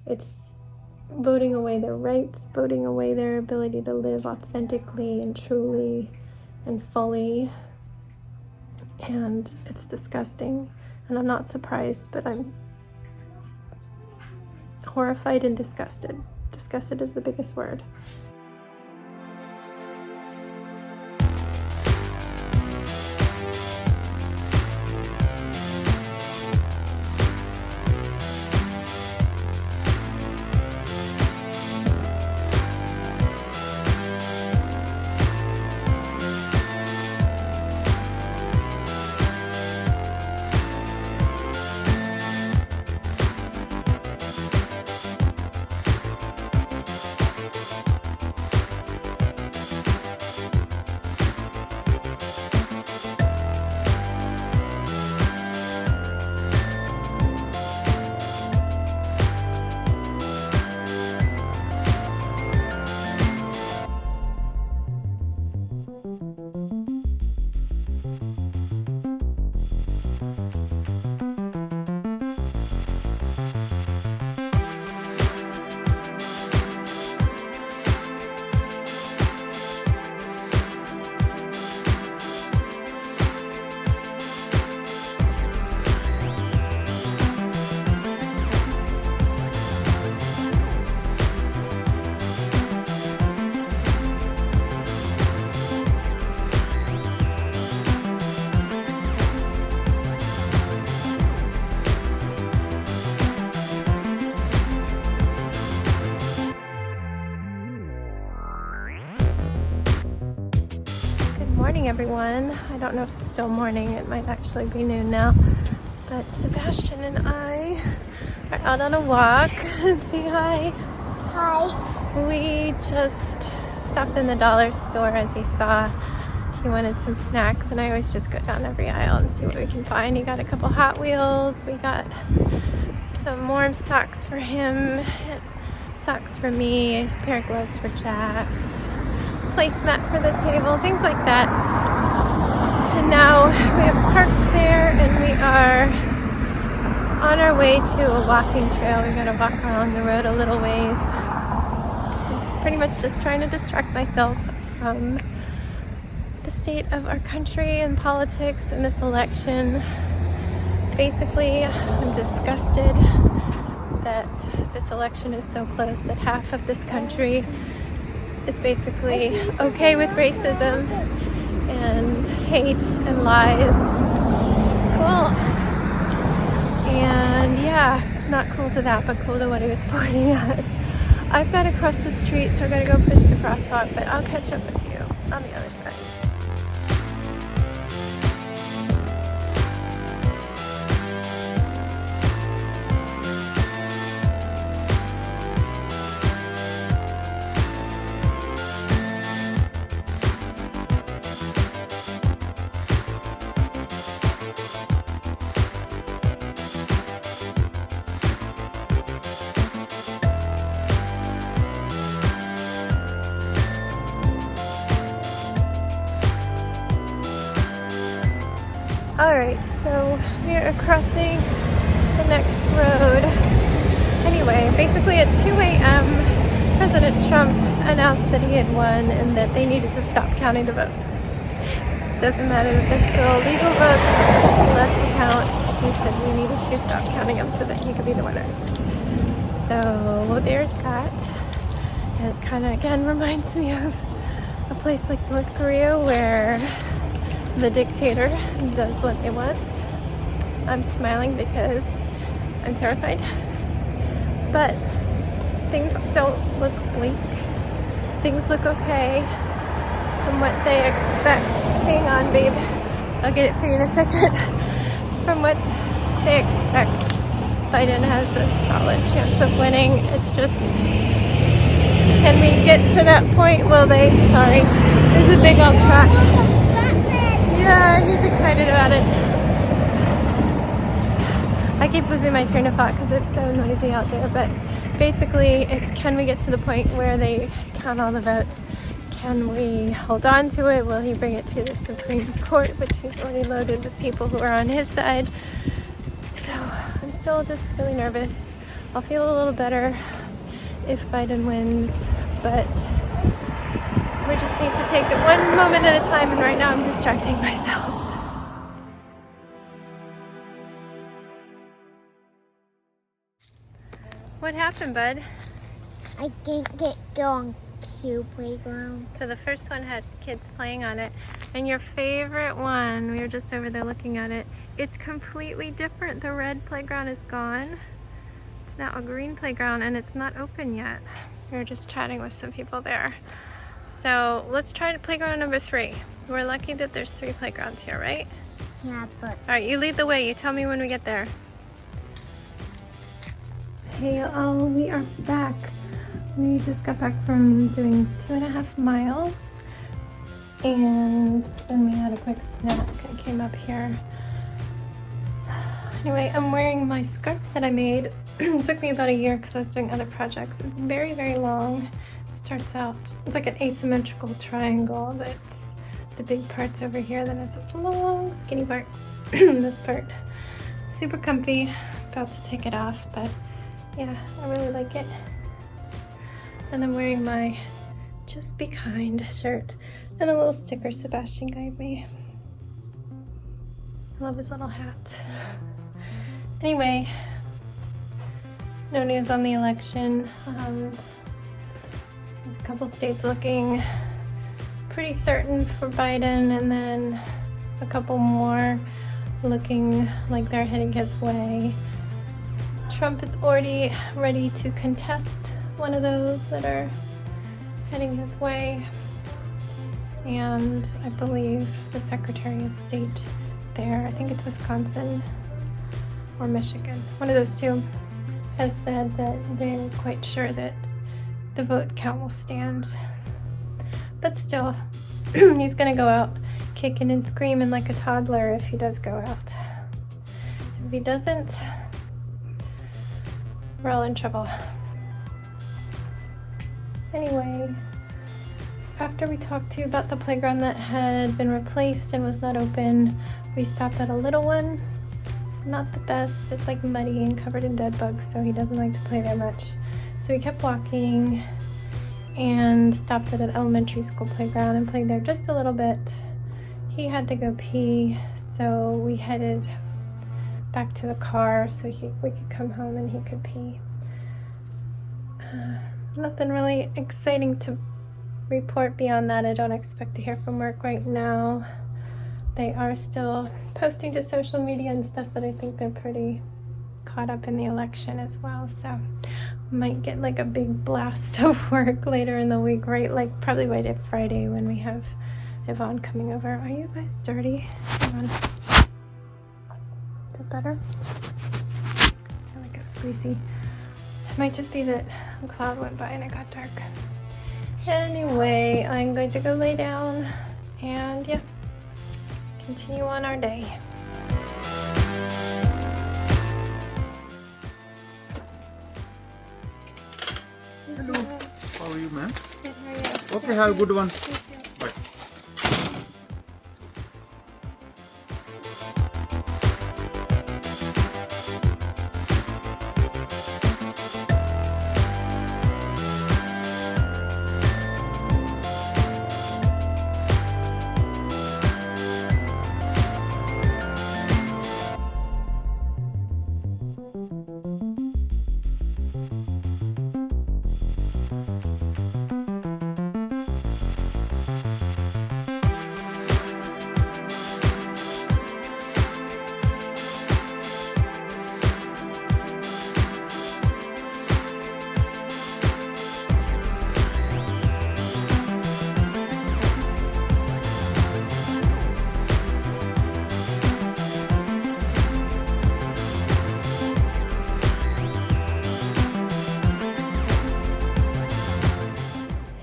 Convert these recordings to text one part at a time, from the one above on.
It's voting away their rights, voting away their ability to live authentically and truly and fully. And it's disgusting. And I'm not surprised, but I'm horrified and disgusted. Disgusted is the biggest word. Morning, everyone. I don't know if it's still morning. It might actually be noon now. But Sebastian and I are out on a walk. Say hi. Hi. We just stopped in the dollar store, as he saw. He wanted some snacks, and I always just go down every aisle and see what we can find. He got a couple Hot Wheels. We got some warm socks for him, socks for me, a pair of gloves for Jax, placemat for the table, things like that. And now we have parked there and we are on our way to a walking trail. We're going to walk along the road a little ways. Pretty much just trying to distract myself from the state of our country and politics and this election. Basically, I'm disgusted that this election is so close that half of this country is basically okay with racism and hate and lies. Cool. And yeah, not cool to that, but cool to what he was pointing at. I've got to cross the street, so I'm going to go push the crosswalk, but I'll catch up with you on the other side. Alright, so we are crossing the next road. Anyway, basically at 2 a.m. President Trump announced that he had won and that they needed to stop counting the votes. Doesn't matter that there's still legal votes left to count. He said we needed to stop counting them so that he could be the winner. So there's that. And it kind of again reminds me of a place like North Korea where the dictator does what they want. I'm smiling because I'm terrified. But things don't look bleak. Things look okay from what they expect. Hang on, babe. I'll get it for you in a second. From what they expect, Biden has a solid chance of winning. It's just, can we get to that point? Will they? Sorry. There's a big old truck. Yeah, he's excited about it. I keep losing my train of thought because it's so noisy out there, but basically it's, can we get to the point where they count all the votes? Can we hold on to it? Will he bring it to the Supreme Court, which he's already loaded with people who are on his side? So I'm still just really nervous. I'll feel a little better if Biden wins, but we just need to take it one moment at a time, and right now I'm distracting myself. What happened, bud? I didn't go on Q playground. So the first one had kids playing on it, and your favorite one, we were just over there looking at it, it's completely different. The red playground is gone. It's now a green playground, and it's not open yet. We were just chatting with some people there. So let's try to playground number 3. We're lucky that there's 3 playgrounds here, right? Yeah, but All right, you lead the way. You tell me when we get there. Hey all, we are back. We just got back from doing 2.5 miles, and then we had a quick snack and came up here. Anyway, I'm wearing my scarf that I made. It took me about a year because I was doing other projects. It's very, very long. It starts out, it's like an asymmetrical triangle, but the big part's over here, then it's this long skinny part. This part, super comfy. About to take it off, but yeah, I really like it. And I'm wearing my Just Be Kind shirt and a little sticker Sebastian gave me. I love his little hat. Anyway, no news on the election. There's a couple states looking pretty certain for Biden, and then a couple more looking like they're heading his way. Trump is already ready to contest one of those that are heading his way, and I believe the Secretary of State there, I think it's Wisconsin or Michigan, one of those two, has said that they're quite sure that the vote count will stand. But still, he's gonna go out kicking and screaming like a toddler if he does go out. If he doesn't, we're all in trouble. Anyway, after we talked to you about the playground that had been replaced and was not open, we stopped at a little one. Not the best. It's like muddy and covered in dead bugs, so he doesn't like to play there much. So we kept walking and stopped at an elementary school playground and played there just a little bit. He had to go pee, so we headed back to the car so we could come home and he could pee. Nothing really exciting to report beyond that. I don't expect to hear from work right now. They are still posting to social media and stuff, but I think they're pretty caught up in the election as well, so might get like a big blast of work later in the week, right? Like probably right at Friday when we have Yvonne coming over. Are you guys dirty? Hang on. Is that better? I feel like it was greasy. It might just be that a cloud went by and it got dark. Anyway, I'm going to go lay down and yeah, continue on our day. Hello, how are you, ma'am? Good, how are you? Okay, have a good one. Bye.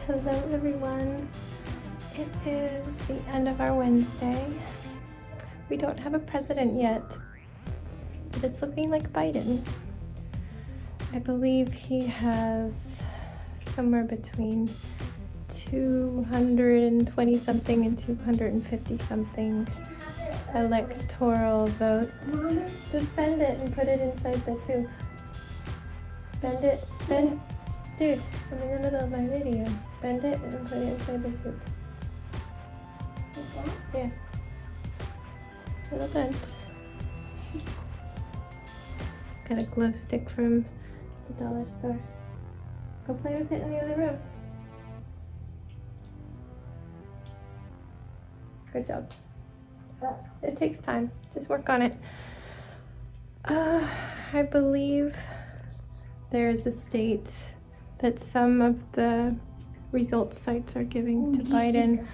Hello everyone. It is the end of our Wednesday. We don't have a president yet, but it's looking like Biden. I believe he has somewhere between 220 something and 250 something electoral votes. Just spend it and put it inside the tube. Bend it. Bend. Dude, I'm in the middle of my video. Bend it and put it inside the tube. Yeah. Little bend. Got a glow stick from the dollar store. Go play with it in the other room. Good job. It takes time. Just work on it. I believe there is a state that some of the results sites are giving to Biden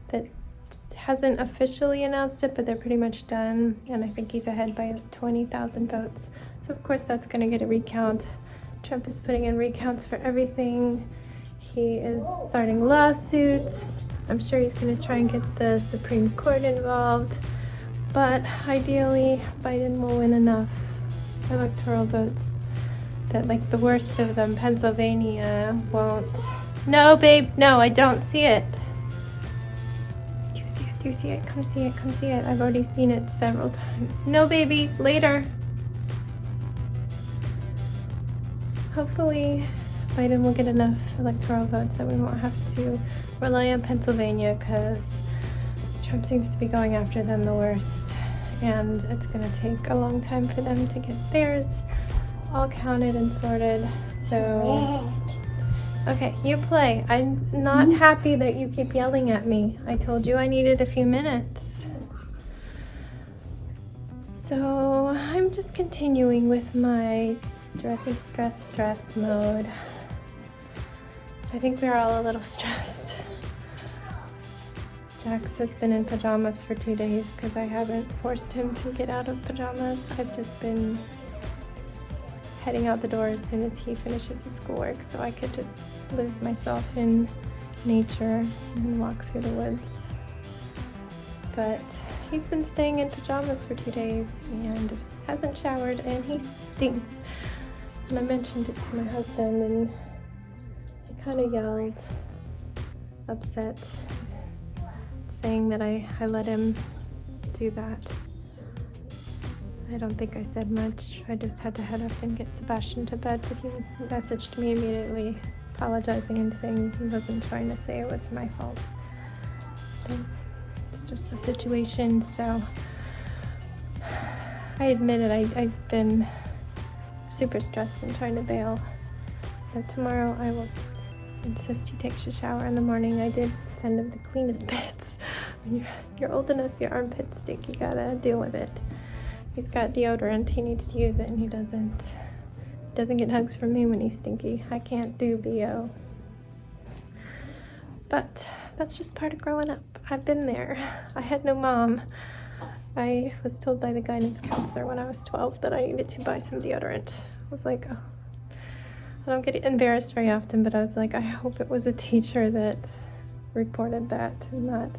that hasn't officially announced it, but they're pretty much done. And I think he's ahead by 20,000 votes. So of course that's going to get a recount. Trump is putting in recounts for everything. He is starting lawsuits. I'm sure he's going to try and get the Supreme Court involved. But ideally, Biden will win enough electoral votes that, like, the worst of them, Pennsylvania, won't. No, babe, no, I don't see it. Do you see it? Do you see it? Come see it. Come see it. I've already seen it several times. No, baby, later. Hopefully, Biden will get enough electoral votes that we won't have to rely on Pennsylvania, because Trump seems to be going after them the worst, and it's going to take a long time for them to get theirs all counted and sorted. So, okay, you play. I'm not happy that you keep yelling at me. I told you I needed a few minutes. So, I'm just continuing with my stress mode. I think we're all a little stressed. Jax has been in pajamas for 2 days because I haven't forced him to get out of pajamas. I've just been heading out the door as soon as he finishes his schoolwork so I could just lose myself in nature and walk through the woods. But he's been staying in pajamas for 2 days and hasn't showered, and he stinks. And I mentioned it to my husband, and he kind of yelled, upset, saying that I let him do that. I don't think I said much. I just had to head up and get Sebastian to bed, but he messaged me immediately apologizing and saying he wasn't trying to say it was my fault. But it's just the situation, so I admit it, I've been super stressed and trying to bail. So tomorrow I will insist he takes a shower in the morning. I did send him the cleanest bits. When you're old enough, your armpits stink, you gotta deal with it. He's got deodorant, he needs to use it, and he doesn't get hugs from me when he's stinky. I can't do BO. But that's just part of growing up. I've been there. I had no mom. I was told by the guidance counselor when I was 12 that I needed to buy some deodorant. I was like, oh. I don't get embarrassed very often, but I was like, I hope it was a teacher that reported that, not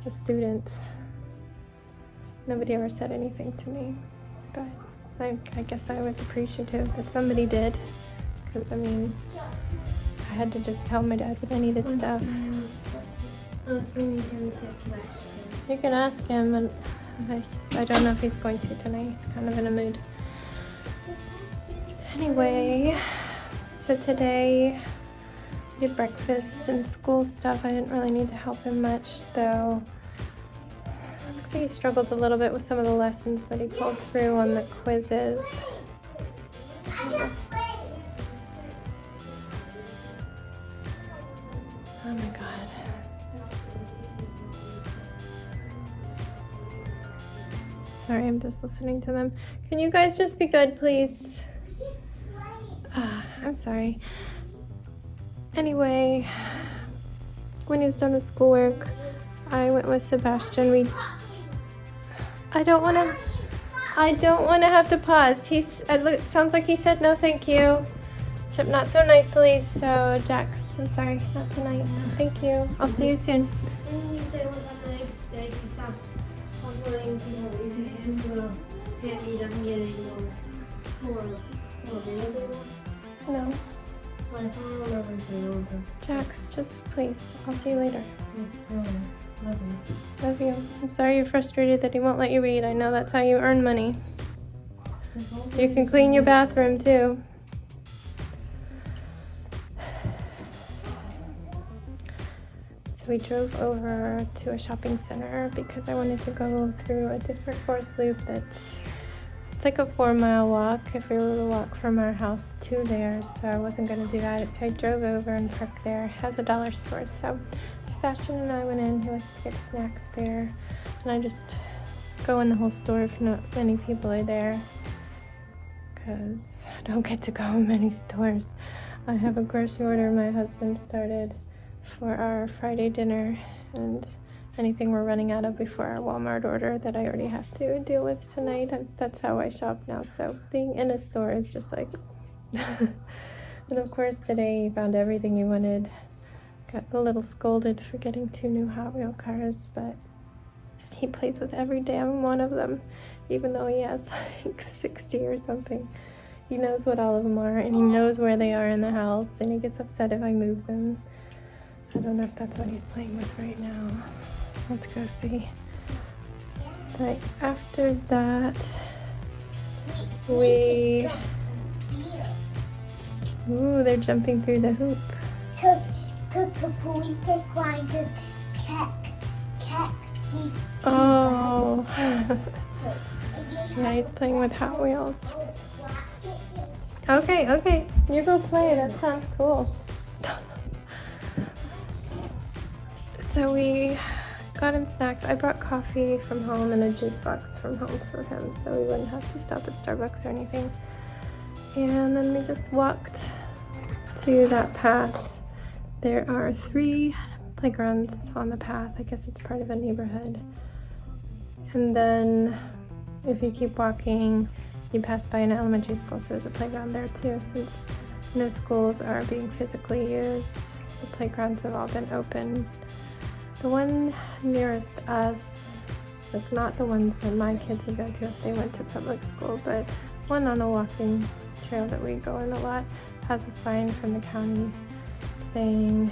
a student. Nobody ever said anything to me, but I guess I was appreciative that somebody did, because I mean, I had to just tell my dad when I needed stuff. You can ask him, and I don't know if he's going to tonight. He's kind of in a mood. Anyway, so today we did breakfast and school stuff. I didn't really need to help him much, though. Looks like he struggled a little bit with some of the lessons, but he pulled through on the quizzes. Oh my god. Sorry, I'm just listening to them. Can you guys just be good, please? I'm sorry. Anyway, when he was done with schoolwork, I went with Sebastian. I don't want to have to pause. It sounds like he said no thank you. Except not so nicely, so Jax, I'm sorry, not tonight. Thank you. I'll see you soon. And you say what about the next day he stops puzzling people into him, well, he doesn't get any more videos anymore? No. What if I remember saying all the time? Jax, just please. I'll see you later. Love you. Love you. I'm sorry you're frustrated that he won't let you read. I know that's how you earn money. You can clean your bathroom too. So we drove over to a shopping center because I wanted to go through a different forest loop it's like a 4-mile walk if we were to walk from our house to there, so I wasn't going to do that. So I drove over and parked there. It has a dollar store, so Sebastian and I went in. He likes to get snacks there, and I just go in the whole store if not many people are there, because I don't get to go in many stores. I have a grocery order my husband started for our Friday dinner, and anything we're running out of before our Walmart order that I already have to deal with tonight. That's how I shop now, so being in a store is just like and of course today he found everything he wanted. Got a little scolded for getting 2 new Hot Wheel cars, but he plays with every damn one of them, even though he has like 60 or something. He knows what all of them are, and he knows where they are in the house, and he gets upset if I move them. I don't know if that's what he's playing with right now. Let's go see. But after that, ooh, they're jumping through the hoop. Oh. Yeah, he's playing with Hot Wheels. Okay, you go play. That sounds cool. So we got him snacks. I brought coffee from home and a juice box from home for him, so we wouldn't have to stop at Starbucks or anything. And then we just walked to that path. There are 3 playgrounds on the path. I guess it's part of a neighborhood. And then if you keep walking, you pass by an elementary school, so there's a playground there too. Since no schools are being physically used, the playgrounds have all been open. The one nearest us, like not the ones that my kids would go to if they went to public school, but one on a walking trail that we go in a lot, has a sign from the county saying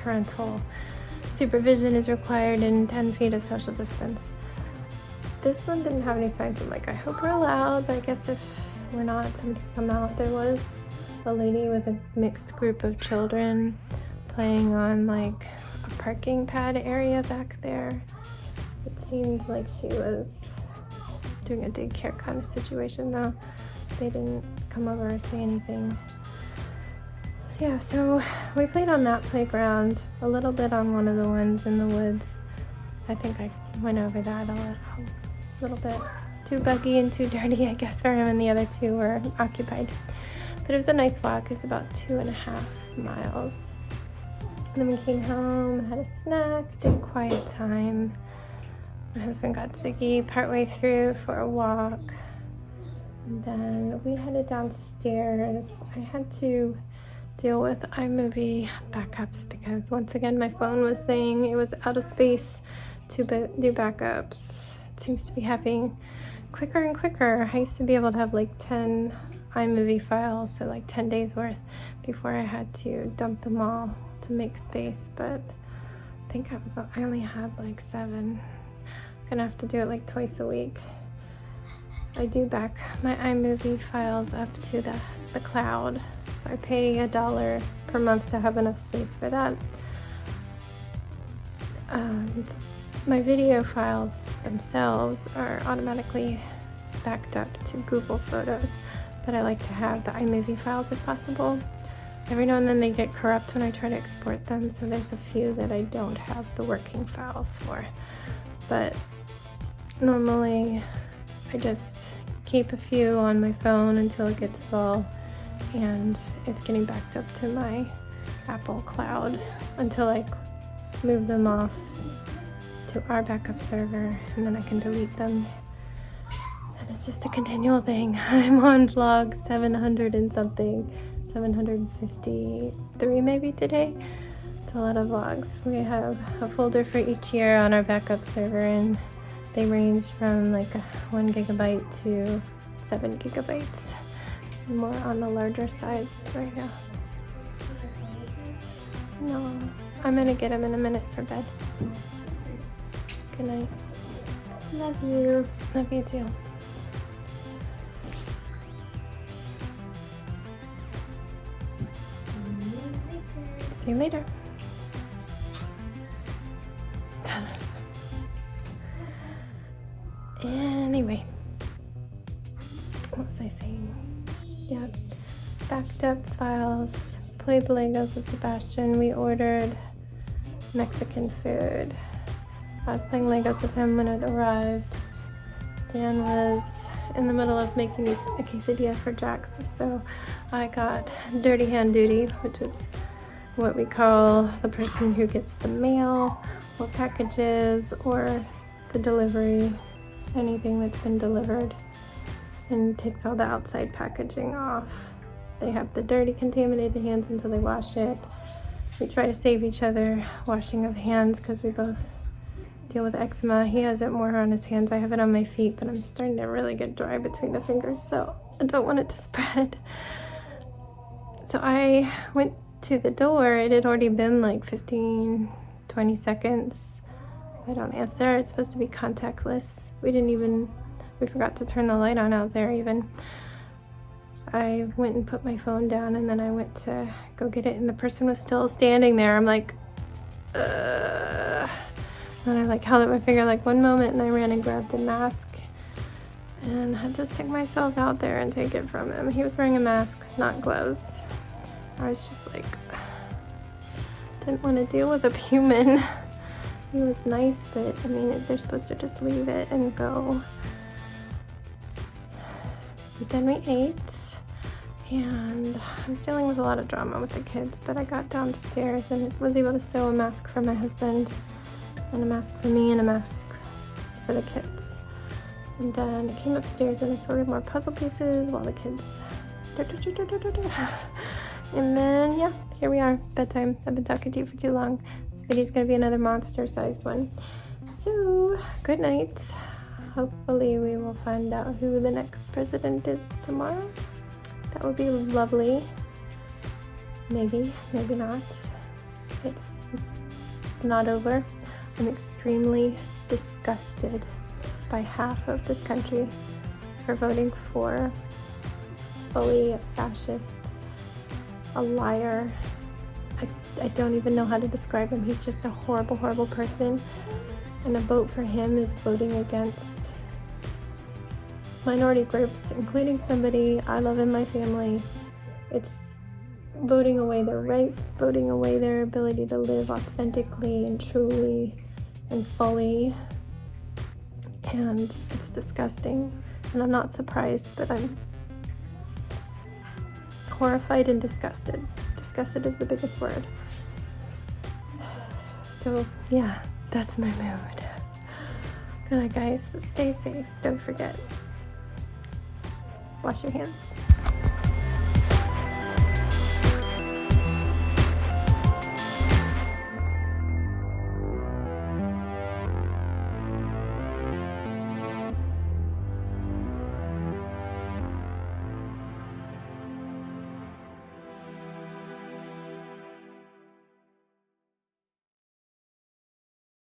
parental supervision is required and 10 feet of social distance. This one didn't have any signs. I'm like, I hope we're allowed, but I guess if we're not, somebody can come out. There was a lady with a mixed group of children playing on like a parking pad area back there. It seemed like she was doing a daycare kind of situation though. They didn't come over or say anything. Yeah, so we played on that playground, a little bit on one of the ones in the woods. I think I went over that a little bit. Too buggy and too dirty, I guess, for him, and the other 2 were occupied. But it was a nice walk. It was about 2.5 miles. And then we came home, had a snack, did quiet time. My husband got Ziggy partway through for a walk. And then we headed downstairs. I had to deal with iMovie backups because once again my phone was saying it was out of space to do backups. It seems to be happening quicker and quicker. I used to be able to have like 10 iMovie files, so like 10 days worth, before I had to dump them all to make space, but I think I only had like 7. I'm gonna have to do it like twice a week. I do back my iMovie files up to the cloud, so I pay $1 per month to have enough space for that. My video files themselves are automatically backed up to Google Photos, but I like to have the iMovie files if possible. Every now and then they get corrupt when I try to export them, so there's a few that I don't have the working files for. But normally I just keep a few on my phone until it gets full, and it's getting backed up to my Apple Cloud until I move them off to our backup server, and then I can delete them. And it's just a continual thing. I'm on vlog 700 and something, 753 maybe today. It's a lot of vlogs. We have a folder for each year on our backup server, and they range from like 1 gigabyte to 7 gigabytes. More on the larger side right now. No, I'm gonna get him in a minute for bed. Good night. Love you. Love you too. See you later. Anyway, what was I saying? Yeah, backed up files, played Legos with Sebastian. We ordered Mexican food. I was playing Legos with him when it arrived. Dan was in the middle of making a quesadilla for Jax, so I got dirty hand duty, which is what we call the person who gets the mail or packages or the delivery, anything that's been delivered, and takes all the outside packaging off. They have the dirty, contaminated hands until they wash it. We try to save each other washing of hands because we both deal with eczema. He has it more on his hands. I have it on my feet, but I'm starting to really get dry between the fingers, so I don't want it to spread. So I went to the door. It had already been like 15, 20 seconds. I don't answer. It's supposed to be contactless. We forgot to turn the light on out there even. I went and put my phone down, and then I went to go get it, and the person was still standing there. I'm like, And I like held up my finger like one moment, and I ran and grabbed a mask and had to stick myself out there and take it from him. He was wearing a mask, not gloves. I was just like, didn't want to deal with a human. He was nice, but I mean, they're supposed to just leave it and go. But then we ate, and I was dealing with a lot of drama with the kids, but I got downstairs and was able to sew a mask for my husband, and a mask for me, and a mask for the kids. And then I came upstairs and I sorted more puzzle pieces while the kids... And then, yeah, here we are, bedtime. I've been talking to you for too long. This video's gonna be another monster-sized one. So, good night. Hopefully we will find out who the next president is tomorrow. That would be lovely. Maybe, maybe not. It's not over. I'm extremely disgusted by half of this country for voting for fully fascist, a liar. I don't even know how to describe him. He's just a horrible, horrible person. And a vote for him is voting against minority groups, including somebody I love in my family. It's voting away their rights, voting away their ability to live authentically and truly and fully. And it's disgusting. And I'm not surprised, but I'm horrified and disgusted. Disgusted is the biggest word. So yeah, that's my mood. Good night, guys. Stay safe. Don't forget. Wash your hands.